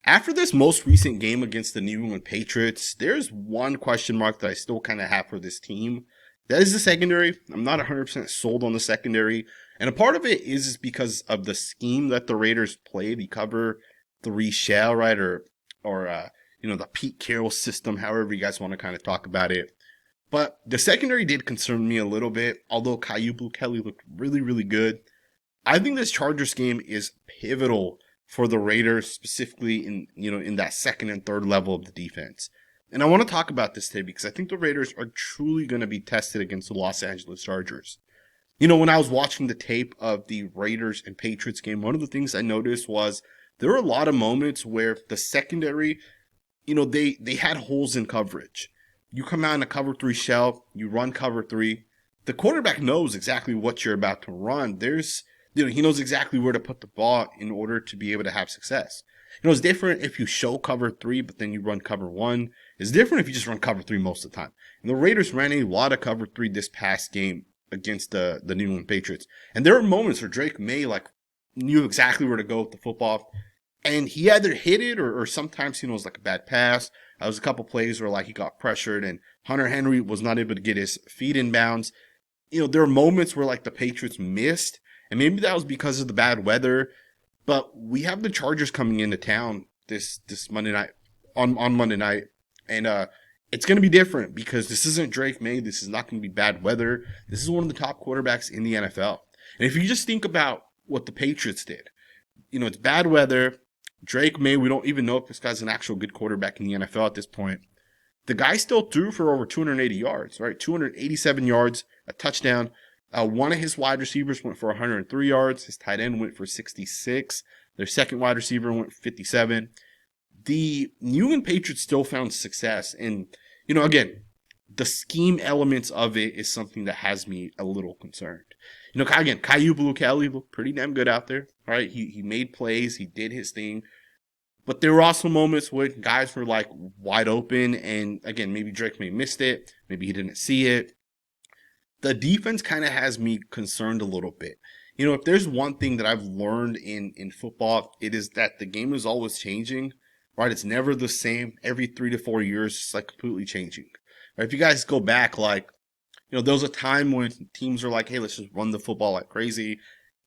After this most recent game against the New England Patriots, there's one question mark that I still kind of have for this team. That is the secondary. I'm not 100% sold on the secondary. And a part of it is because of the scheme that the Raiders play, the cover three shell, right? Or the Pete Carroll system, however you guys want to kind of talk about it. But the secondary did concern me a little bit, although Caillou Kelly looked really, really good. I think this Chargers game is pivotal for the Raiders, specifically in that second and third level of the defense. And I want to talk about this today because I think the Raiders are truly going to be tested against the Los Angeles Chargers. When I was watching the tape of the Raiders and Patriots game, one of the things I noticed was there were a lot of moments where the secondary, they had holes in coverage. You come out in a cover three shell, you run cover three. The quarterback knows exactly what you're about to run. He knows exactly where to put the ball in order to be able to have success. It's different if you show cover three, but then you run cover one. It's different if you just run cover three most of the time. And the Raiders ran a lot of cover three this past game against the New England Patriots. And there were moments where Drake May knew exactly where to go with the football. And he either hit it or sometimes, it was like a bad pass. There was a couple plays where he got pressured and Hunter Henry was not able to get his feet in bounds. There were moments where the Patriots missed. And maybe that was because of the bad weather. But we have the Chargers coming into town this Monday night, on Monday night. And it's going to be different because this isn't Drake May. This is not going to be bad weather. This is one of the top quarterbacks in the NFL. And if you just think about what the Patriots did, it's bad weather. Drake May, we don't even know if this guy's an actual good quarterback in the NFL at this point. The guy still threw for over 280 yards, right? 287 yards, a touchdown. One of his wide receivers went for 103 yards. His tight end went for 66. Their second wide receiver went for 57. The New England Patriots still found success. And, again, the scheme elements of it is something that has me a little concerned. Again, Caillou Kelly looked pretty damn good out there, right? He made plays. He did his thing. But there were also moments where guys were wide open. And, again, maybe Drake May missed it. Maybe he didn't see it. The defense kind of has me concerned a little bit. If there's one thing that I've learned in football, it is that the game is always changing, right? It's never the same. Every 3 to 4 years, it's completely changing. Right? If you guys go back, there was a time when teams were hey, let's just run the football like crazy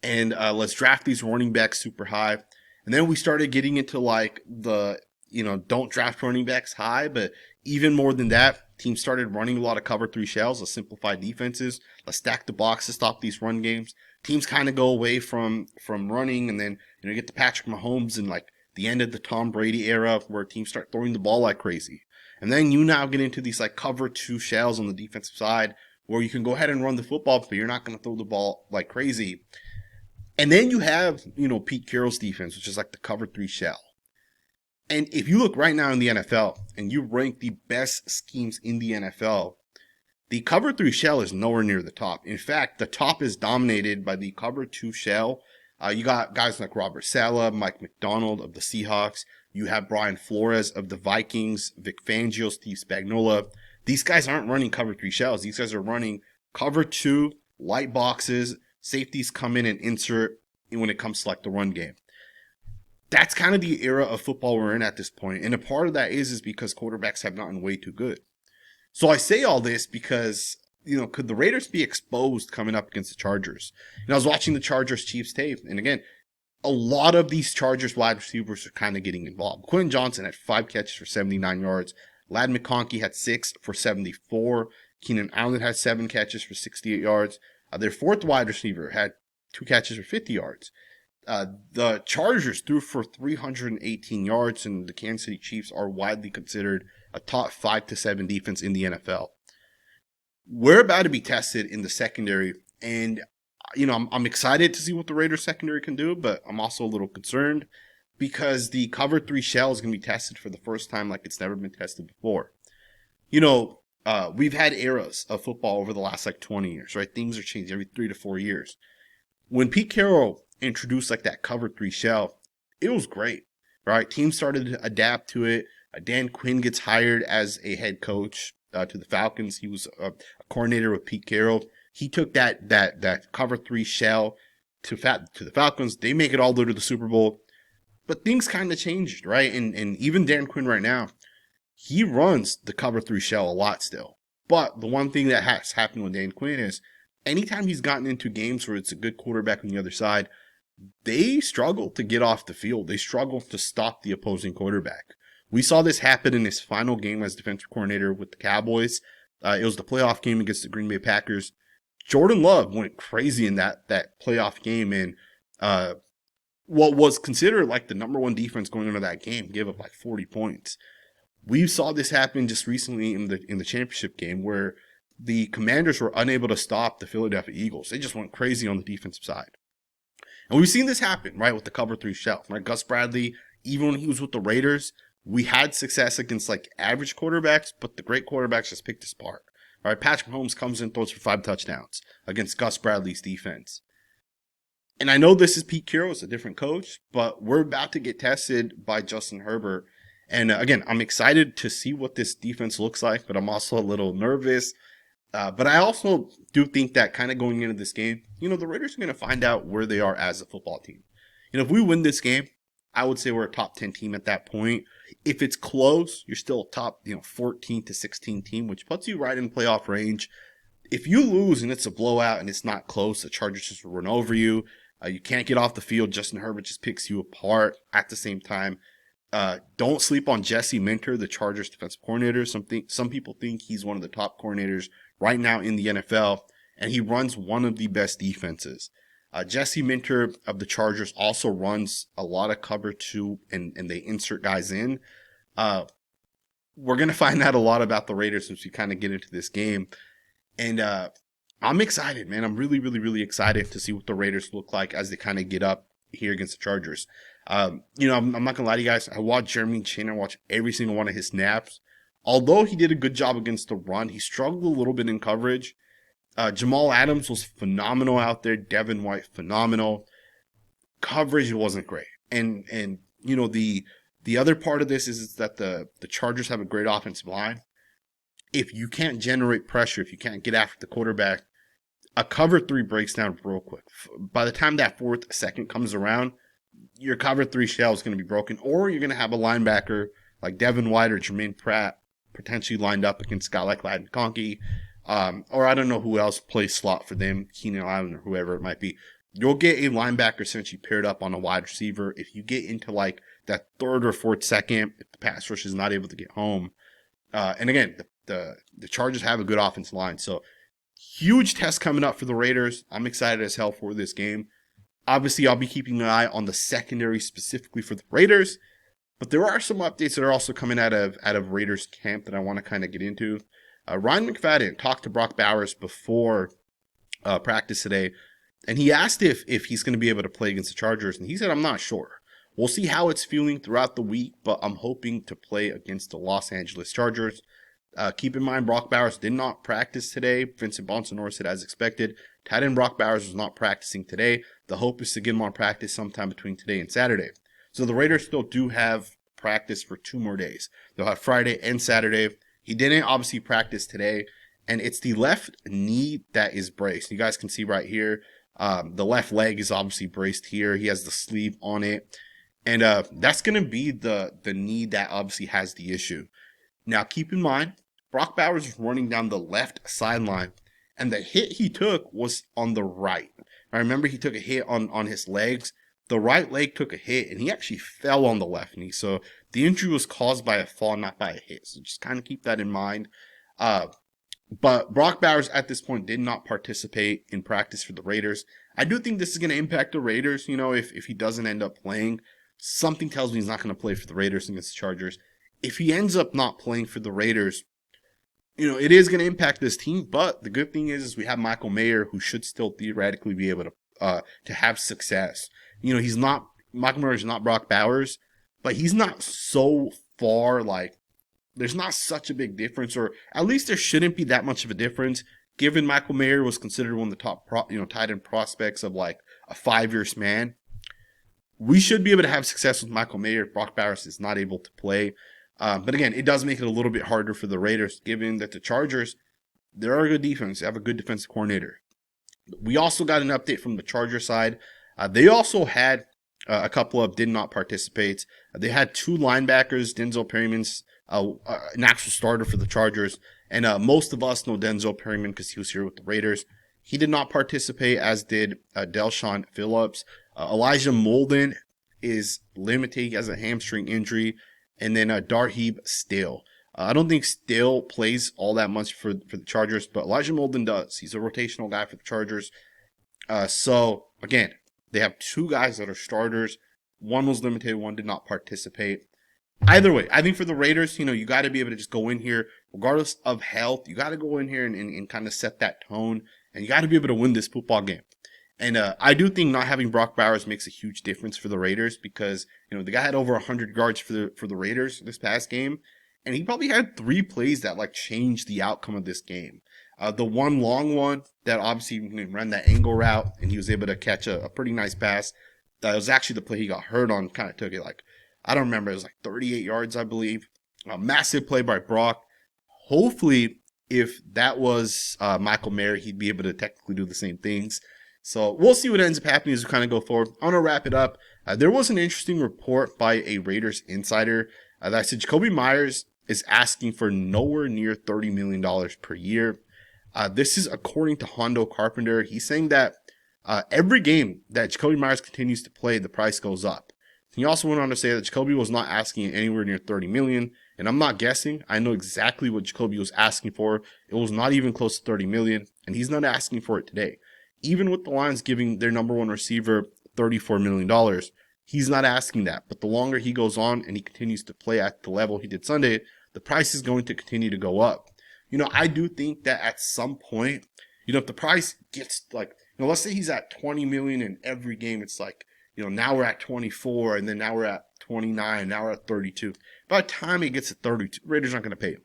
and let's draft these running backs super high. And then we started getting into don't draft running backs high, but even more than that, teams started running a lot of cover three shells. Let's simplify defenses. Let's stack the box to stop these run games. Teams kind of go away from running, and then you get to Patrick Mahomes and the end of the Tom Brady era where teams start throwing the ball like crazy. And then you now get into these cover two shells on the defensive side where you can go ahead and run the football, but you're not going to throw the ball like crazy. And then you have, Pete Carroll's defense, which is the cover three shell. And if you look right now in the NFL and you rank the best schemes in the NFL, the cover three shell is nowhere near the top. In fact, the top is dominated by the cover two shell. You got guys like Robert Saleh, Mike McDonald of the Seahawks. You have Brian Flores of the Vikings, Vic Fangio, Steve Spagnuolo. These guys aren't running cover three shells. These guys are running cover two, light boxes. Safeties come in and insert when it comes to the run game. That's kind of the era of football we're in at this point. And a part of that is because quarterbacks have gotten way too good. So I say all this because, could the Raiders be exposed coming up against the Chargers? And I was watching the Chargers-Chiefs tape. And again, a lot of these Chargers wide receivers are kind of getting involved. Quentin Johnson had 5 catches for 79 yards. Ladd McConkey had 6 for 74. Keenan Allen had 7 catches for 68 yards. Their fourth wide receiver had 2 catches for 50 yards. The Chargers threw for 318 yards, and the Kansas City Chiefs are widely considered a top 5 to 7 defense in the NFL. We're about to be tested in the secondary, and I'm excited to see what the Raiders secondary can do, but I'm also a little concerned because the cover 3 shell is going to be tested for the first time like it's never been tested before. We've had eras of football over the last 20 years, right? Things are changing every 3 to 4 years. When Pete Carroll introduced that cover 3 shell, it was great, right? Teams started to adapt to it. Dan Quinn gets hired as a head coach to the Falcons. He was a coordinator with Pete Carroll. He took that cover 3 shell to the Falcons. They make it all the way to the Super Bowl. But things kind of changed, right? And even Dan Quinn right now, he runs the cover 3 shell a lot still. But the one thing that has happened with Dan Quinn is anytime he's gotten into games where it's a good quarterback on the other side, they struggle to get off the field. They struggle to stop the opposing quarterback. We saw this happen in his final game as defensive coordinator with the Cowboys. It was the playoff game against the Green Bay Packers. Jordan Love went crazy in that playoff game, and what was considered like the number one defense going into that game gave up like 40 points. We saw this happen just recently in the championship game where the Commanders were unable to stop the Philadelphia Eagles. They just went crazy on the defensive side. And we've seen this happen, right, with the cover 3 shell. Right? Gus Bradley, even when he was with the Raiders, we had success against like average quarterbacks, but the great quarterbacks just picked us apart. All right, Patrick Mahomes comes in, throws for 5 touchdowns against Gus Bradley's defense. And I know this is Pete Carroll, it's a different coach, but we're about to get tested by Justin Herbert. And again, I'm excited to see what this defense looks like, but I'm also a little nervous. But I also do think that kind of going into this game, the Raiders are going to find out where they are as a football team. If we win this game, I would say we're a top 10 team at that point. If it's close, you're still a top, 14 to 16 team, which puts you right in playoff range. If you lose and it's a blowout and it's not close, the Chargers just run over you. You can't get off the field. Justin Herbert just picks you apart. At the same time, don't sleep on Jesse Minter, the Chargers defensive coordinator. Some people think he's one of the top coordinators right now in the NFL, and he runs one of the best defenses. Jesse Minter of the Chargers also runs a lot of cover 2, and they insert guys in. We're going to find out a lot about the Raiders as we kind of get into this game. And I'm excited, man. I'm really, really, really excited to see what the Raiders look like as they kind of get up here against the Chargers. I'm not going to lie to you guys. I watched Jeremy Chin. I watched every single one of his snaps. Although he did a good job against the run, he struggled a little bit in coverage. Jamal Adams was phenomenal out there. Devin White, phenomenal. Coverage wasn't great. And the other part of this is that the Chargers have a great offensive line. If you can't generate pressure, if you can't get after the quarterback, a cover 3 breaks down real quick. By the time that 4th second comes around, your cover 3 shell is going to be broken, or you're going to have a linebacker like Devin White or Jermaine Pratt potentially lined up against a guy like Ladd McConkey, or I don't know who else plays slot for them, Keenan Allen or whoever it might be. You'll get a linebacker essentially paired up on a wide receiver. If you get into like that 3rd or 4th second, if the pass rush is not able to get home, and again, the Chargers have a good offensive line, so huge test coming up for the Raiders. I'm excited as hell for this game. Obviously, I'll be keeping an eye on the secondary specifically for the Raiders, but there are some updates that are also coming out of Raiders camp that I want to kind of get into. Ryan McFadden talked to Brock Bowers before practice today, and he asked if he's going to be able to play against the Chargers, and he said, I'm not sure. We'll see how it's feeling throughout the week, but I'm hoping to play against the Los Angeles Chargers. Keep in mind, Brock Bowers did not practice today. Vincent Bonsignore said as expected. Tight end Brock Bowers was not practicing today. The hope is to get him on practice sometime between today and Saturday. So the Raiders still do have practice for 2 more days. They'll have Friday and Saturday. He didn't obviously practice today, and it's the left knee that is braced. You guys can see right here, the left leg is obviously braced here. He has the sleeve on it, and that's going to be the knee that obviously has the issue. Now, keep in mind, Brock Bowers is running down the left sideline, and the hit he took was on the right. I remember he took a hit on his legs. The right leg took a hit, and he actually fell on the left knee. So the injury was caused by a fall, not by a hit. So just kind of keep that in mind. But Brock Bowers at this point did not participate in practice for the Raiders. I do think this is going to impact the Raiders. If he doesn't end up playing, something tells me he's not going to play for the Raiders against the Chargers. If he ends up not playing for the Raiders, it is going to impact this team. But the good thing is we have Michael Mayer, who should still theoretically be able to have success. Michael Mayer is not Brock Bowers, but he's not so far, there's not such a big difference, or at least there shouldn't be that much of a difference, given Michael Mayer was considered one of the top tight end prospects of a 5-year span. We should be able to have success with Michael Mayer if Brock Bowers is not able to play. But again, it does make it a little bit harder for the Raiders, given that the Chargers, they're a good defense. They have a good defensive coordinator. We also got an update from the Charger side. They also had A couple of did not participate. They had 2 linebackers. Denzel Perryman's an actual starter for the Chargers. And most of us know Denzel Perryman because he was here with the Raiders. He did not participate, as did Delshon Phillips. Elijah Molden is limited. He has a hamstring injury. And then Darheeb Still. I don't think Still plays all that much for the Chargers, but Elijah Molden does. He's a rotational guy for the Chargers. So, again, they have 2 guys that are starters. One was limited, one did not participate. Either way, I think for the Raiders, you got to be able to just go in here, regardless of health. You got to go in here and kind of set that tone, and you got to be able to win this football game. And I do think not having Brock Bowers makes a huge difference for the Raiders because, the guy had over 100 yards for the Raiders this past game, and he probably had 3 plays that changed the outcome of this game. The one long one that obviously ran that angle route, and he was able to catch a pretty nice pass. That was actually the play he got hurt on. Kind of took it I don't remember. It was 38 yards, I believe. A massive play by Brock. Hopefully, if that was Michael Mayer, he'd be able to technically do the same things. So we'll see what ends up happening as we kind of go forward. I want to wrap it up. There was an interesting report by a Raiders insider that said Jakobi Meyers is asking for nowhere near $30 million per year. This is according to Hondo Carpenter. He's saying that every game that Jakobi Meyers continues to play, the price goes up. He also went on to say that Jakobi was not asking anywhere near $30 million, and I'm not guessing. I know exactly what Jakobi was asking for. It was not even close to $30 million, and he's not asking for it today. Even with the Lions giving their number 1 receiver $34 million, he's not asking that. But the longer he goes on and he continues to play at the level he did Sunday, the price is going to continue to go up. I do think that at some point, if the price gets let's say he's at 20 million in every game, it's now we're at 24, and then now we're at 29, now we're at 32. By the time he gets to 32, Raiders aren't going to pay him,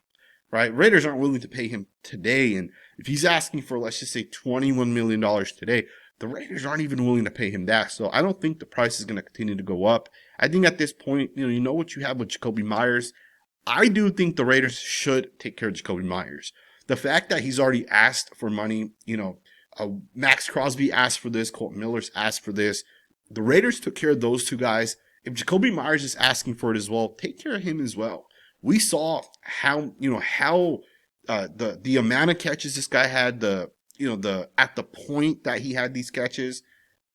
right? Raiders aren't willing to pay him today, and if he's asking for, let's just say, $21 million today, the Raiders aren't even willing to pay him that. So I don't think the price is going to continue to go up. I think at this point, you know what you have with Jakobi Meyers. I do think the Raiders should take care of Jakobi Meyers. The fact that he's already asked for money, Maxx Crosby asked for this, Colt Miller's asked for this. The Raiders took care of those 2 guys. If Jakobi Meyers is asking for it as well, take care of him as well. We saw how the amount of catches this guy had, at the point that he had these catches,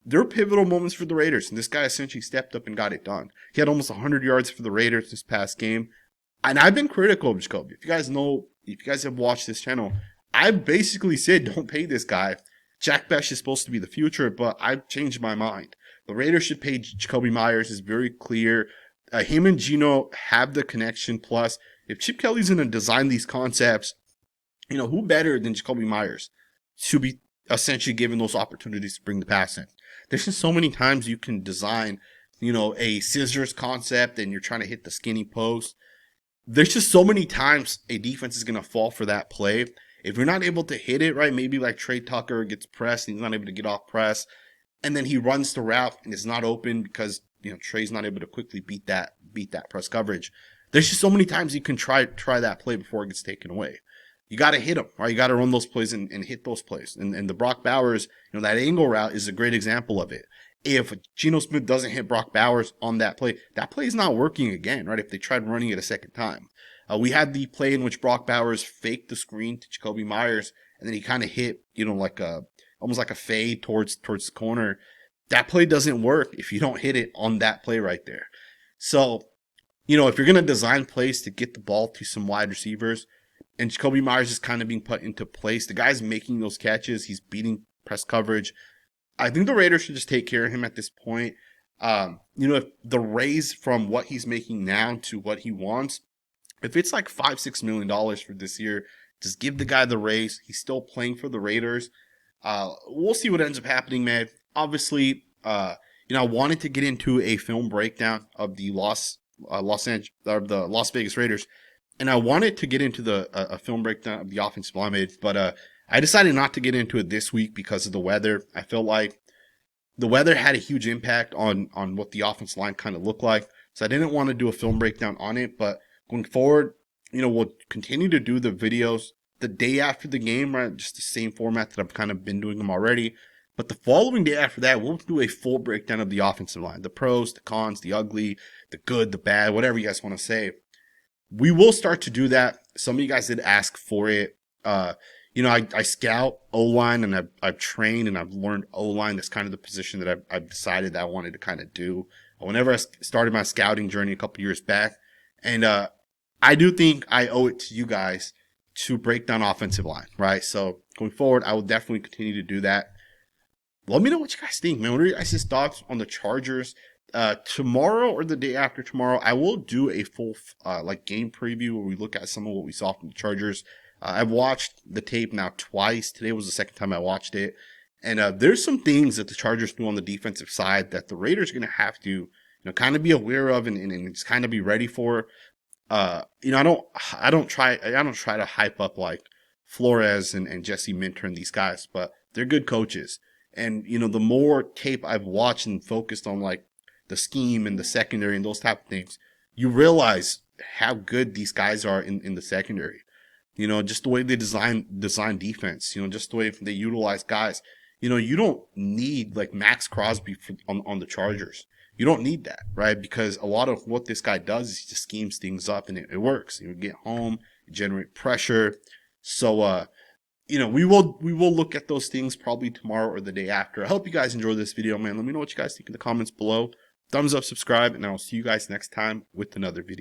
they're pivotal moments for the Raiders, and this guy essentially stepped up and got it done. He had almost 100 yards for the Raiders this past game. And I've been critical of Jakobi. If you guys have watched this channel, I basically said don't pay this guy. Jack Bech is supposed to be the future, but I've changed my mind. The Raiders should pay Jakobi Meyers. It's very clear. Him and Geno have the connection. Plus, if Chip Kelly's going to design these concepts, who better than Jakobi Meyers to be essentially given those opportunities to bring the pass in? There's just so many times you can design, a scissors concept and you're trying to hit the skinny post. There's just so many times a defense is going to fall for that play. If you're not able to hit it right, maybe like Trey Tucker gets pressed and he's not able to get off press, and then he runs the route and it's not open because Trey's not able to quickly beat that press coverage. There's just so many times you can try that play before it gets taken away. You got to hit them, right? You got to run those plays and hit those plays. And the Brock Bowers, that angle route is a great example of it. If Geno Smith doesn't hit Brock Bowers on that play is not working again, right? If they tried running it a second time. We had the play in which Brock Bowers faked the screen to Jakobi Meyers, and then he kind of hit, almost like a fade towards the corner. That play doesn't work if you don't hit it on that play right there. So, if you're going to design plays to get the ball to some wide receivers, and Jakobi Meyers is kind of being put into place, the guy's making those catches, he's beating press coverage. I think the Raiders should just take care of him at this point. If the raise from what he's making now to what he wants, if it's like $5-6 million for this year, just give the guy the raise. He's still playing for the Raiders. We'll see what ends up happening, man. Obviously, I wanted to get into a film breakdown of the Las Vegas Raiders, and I wanted to get into a film breakdown of the offensive line, but I decided not to get into it this week because of the weather. I felt like the weather had a huge impact on what the offensive line kind of looked like, so I didn't want to do a film breakdown on it. But going forward, we'll continue to do the videos the day after the game, right? Just the same format that I've kind of been doing them already. But the following day after that, we'll do a full breakdown of the offensive line, the pros, the cons, the ugly, the good, the bad, whatever you guys want to say. We will start to do that. Some of you guys did ask for it. I scout O-line, and I've trained and I've learned O-line. That's kind of the position that I've decided that I wanted to kind of do. Whenever I started my scouting journey a couple years back. And I do think I owe it to you guys to break down offensive line, right? So going forward, I will definitely continue to do that. Let me know what you guys think, man. What are your guys' thoughts on the Chargers? Tomorrow or the day after tomorrow, I will do a full game preview where we look at some of what we saw from the Chargers. I've watched the tape now twice. Today was the second time I watched it. And there's some things that the Chargers do on the defensive side that the Raiders are going to have to kind of be aware of and just kind of be ready for. I don't try to hype up like Flores and Jesse Minter and these guys, but they're good coaches. And, the more tape I've watched and focused on like the scheme and the secondary and those type of things, you realize how good these guys are in the secondary. Just the way they design defense, just the way they utilize guys. You don't need like Maxx Crosby on the Chargers. You don't need that, right? Because a lot of what this guy does is he just schemes things up and it works. You get home, you generate pressure. So, we will look at those things probably tomorrow or the day after. I hope you guys enjoyed this video, man. Let me know what you guys think in the comments below. Thumbs up, subscribe, and I'll see you guys next time with another video.